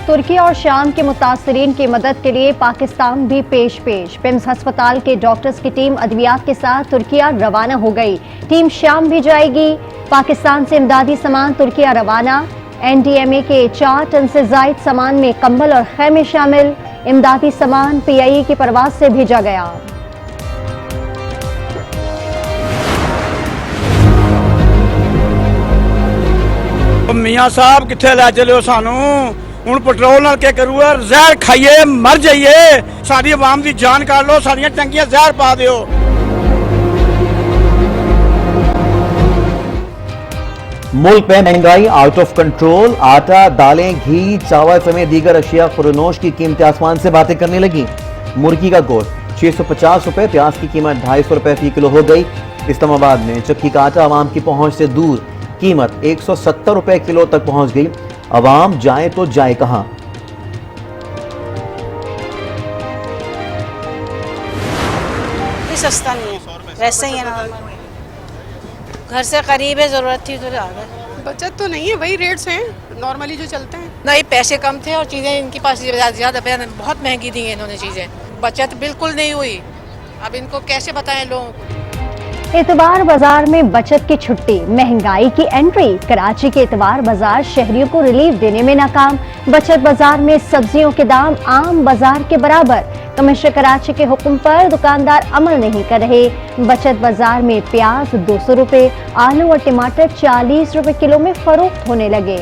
तुर्की और शाम के मुतासरीन की मदद के लिए पाकिस्तान भी पेश। पिम्स अस्पताल के डॉक्टर्स की टीम अद्वियात के साथ तुर्किया रवाना हो गई। टीम शाम भी जाएगी। पाकिस्तान से इमदादी सामान तुर्किया रवाना। NDMA के 4 टन से जायद सामान में कंबल और खैमे शामिल। इमदादी सामान PIE की परवाज से भेजा गया। मियाँ साहब किथे लै चलो सानू हुण पेट्रोल नाल के करूगा जहर खाइए मर जाइए सारी आवाम की जान काट लो सारियां टंकियां जहर पा दियो। मुल्क में महंगाई आउट ऑफ कंट्रोल। आटा, दालें, घी, चावल समेत दीगर अशिया खुरनोश की कीमतें आसमान से बातें करने लगी। मुर्गी का गोश्त 650 रुपए, प्याज की कीमत 250 रुपए फी किलो हो गई। इस्लामाबाद में चक्की का आटा आवाम की पहुंच से दूर, कीमत 170 रुपए किलो तक पहुंच गई। अवाम जाए तो जाए कहां? सस्ता नहीं है, वैसे ही है ना, घर से करीब है, जरूरत थी तो आ गए। बचत तो नहीं है, वही रेट्स हैं नॉर्मली जो चलते हैं। नहीं, पैसे कम थे और चीज़ें इनके पास ज़्यादा बहुत महंगी दी हैं इन्होंने चीज़ें। बचत बिल्कुल नहीं हुई। अब इनको कैसे बताएं लोगों को। एतवार बाजार में बचत की छुट्टी, महंगाई की एंट्री। कराची के एतवार बाजार शहरियों को रिलीफ देने में नाकाम। बचत बाजार में सब्जियों के दाम आम बाजार के बराबर। कमिश्नर कराची के हुक्म पर दुकानदार अमल नहीं कर रहे। बचत बाजार में प्याज 200 रुपए, आलू और टमाटर 40 रुपए किलो में फरोख्त होने लगे।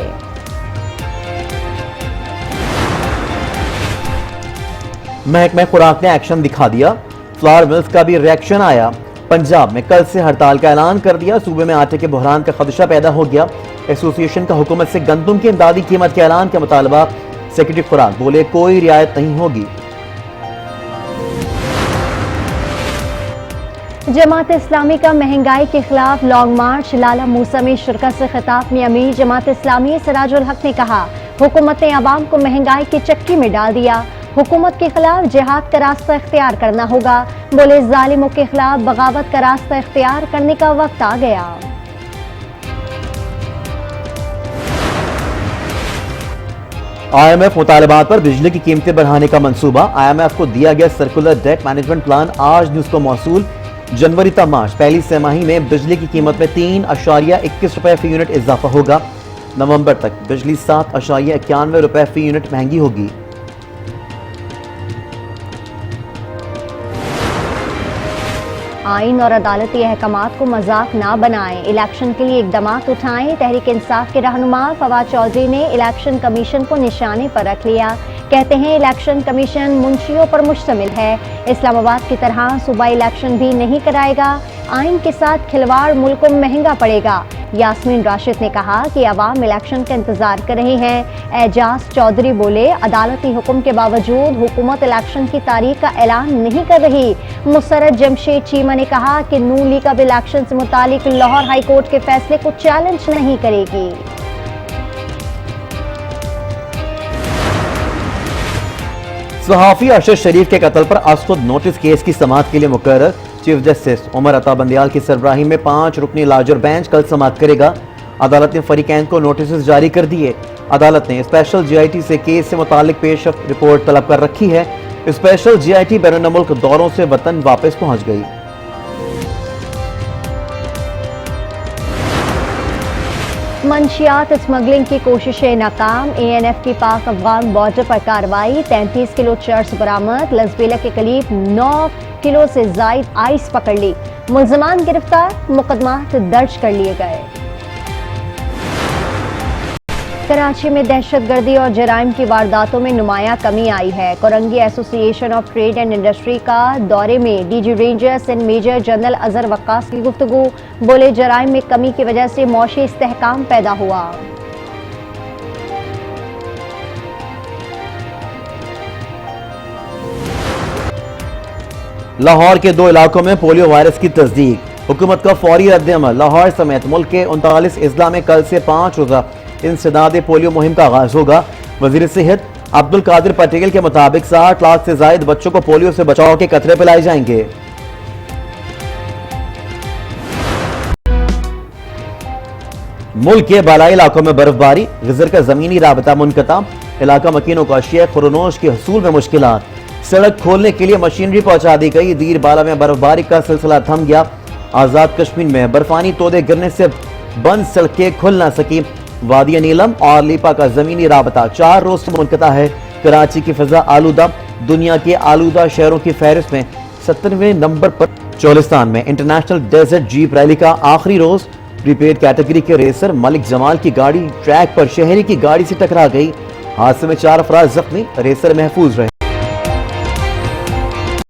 महकमा खुराक ने एक्शन दिखा दिया। फ्लावर मिल्स का भी रिएक्शन आया। पंजाब में कल से हड़ताल का ऐलान कर दिया। सूबे में आटे के बहरान का खदशा पैदा हो गया। एसोसिएशन का हुकूमत से गंदम की इमदादी कीमत के ऐलान का मुतालबा। सेक्रेटरी खुराक बोले कोई रियायत नहीं होगी। जमात इस्लामी का महंगाई के खिलाफ लॉन्ग मार्च। लाला मूसा में शिरकत से खिताब में अमीर जमात इस्लामी सिराजुल हक ने कहा, हुकूमत ने आवाम को महंगाई की चक्की में डाल दिया। हुकूमत के खिलाफ जिहाद का रास्ता इख्तियार करना होगा। बोले जालिमों के खिलाफ बगावत का रास्ता इख्तियार करने का वक्त आ गया। IMF मुतालबात पर बिजली की कीमतें बढ़ाने का मंसूबा। IMF को दिया गया सर्कुलर डेट मैनेजमेंट प्लान आज न्यूज को मौसूल। जनवरी तक मार्च पहली तिमाही में बिजली की कीमत में 3.21 रुपए फी यूनिट इजाफा होगा। नवंबर तक बिजली 7.91 रुपए फी यूनिट महंगी होगी। आइन और अदालती अहकामात को मजाक ना बनाएं, इलेक्शन के लिए इकदाम उठाएं। तहरीक इंसाफ के रहनुमा फवाद चौधरी ने इलेक्शन कमीशन को निशाने पर रख लिया। कहते हैं इलेक्शन कमीशन मुंशियों पर मुश्तमिल है। इस्लामाबाद की तरह सूबा इलेक्शन भी नहीं कराएगा। आइन के साथ खिलवाड़ मुल्क को महंगा पड़ेगा। यास्मीन राशिद ने कहा कि अवाम इलेक्शन का इंतजार कर रहे हैं। एजाज चौधरी बोले अदालती हुक्म के बावजूद हुकूमत इलेक्शन की तारीख का ऐलान नहीं कर रही। मुसर्रत जमशेद चीमा ने कहा कि नून लीग अब इलेक्शन से मुतालिक लाहौर हाई कोर्ट के फैसले को चैलेंज नहीं करेगी। सहाफी अरशद शरीफ के कत्ल पर असद नोटिस केस की समाअत के लिए मुकर्रर। चीफ जस्टिस उमर अता बंदियाल की सरबराही में 5 रुकनी लार्जर बेंच कल समाअत करेगा। अदालत ने फरीकैन को नोटिस जारी कर दिए। अदालत ने स्पेशल GIT से केस से मुतालिक पेशरफ्त रिपोर्ट तलब कर रखी है। स्पेशल GIT बैरून मुल्क दौरों से वतन वापस पहुंच गई। मंशियात स्मगलिंग की कोशिशें नाकाम। ANF की पाक अफगान बॉर्डर पर कार्रवाई। 33 किलो चर्स बरामद। लसबेला के करीब 9 किलो से जायद आइस पकड़ ली। मुल्जमान गिरफ्तार। मुकदमात दर्ज कर लिए गए। कराची में दहशतगर्दी और जराइम की वारदातों में नुमाया कमी आई है। Korangi association of trade and industry का दौरे में DG rangers and major general Azhar Waqas की गुफ्तगू। बोले जराइम में कमी की वजह से मौशी इस्तेहकाम पैदा हुआ। लाहौर के 2 इलाकों में पोलियो वायरस की तस्दीक। हुकूमत का फौरी रद्द-ए-अमल। लाहौर समेत मुल्क के 39 अजला में कल से 5 रोजा इंसदाद पोलियो मुहिम का आगाज होगा। वजीर सेहत अब्दुल कादिर पटेल के मुताबिक 60 लाख से जायद बच्चों को पोलियो से बचाव के कतरे पिलाए जाएंगे। मुल्क के बालाई इलाकों में बर्फबारी। गिजर का जमीनी राबता मुनक़ता। इलाका मकीनों का शेख खुरनोश के हसूल में मुश्किलात। सड़क खोलने के लिए मशीनरी पहुंचा दी गई। दीर बाला में बर्फबारी का सिलसिला थम गया। आजाद कश्मीर में बर्फानी तोदे गिरने से बंद सड़कें खुल ना सकी। वादिया नीलम और लीपा का जमीनी राबता 4 रोज से मुनक़ता है। कराची की फिजा आलूदा। दुनिया के आलूदा शहरों की फहरिस्त में 70वें नंबर पर। चोलिस्तान में इंटरनेशनल डेजर्ट जीप रैली का आखिरी रोज। प्रीपेड कैटेगरी के रेसर मलिक जमाल की गाड़ी ट्रैक पर शहरी की गाड़ी से टकरा गई। हादसे में 4 अफराद जख्मी, रेसर महफूज रहे।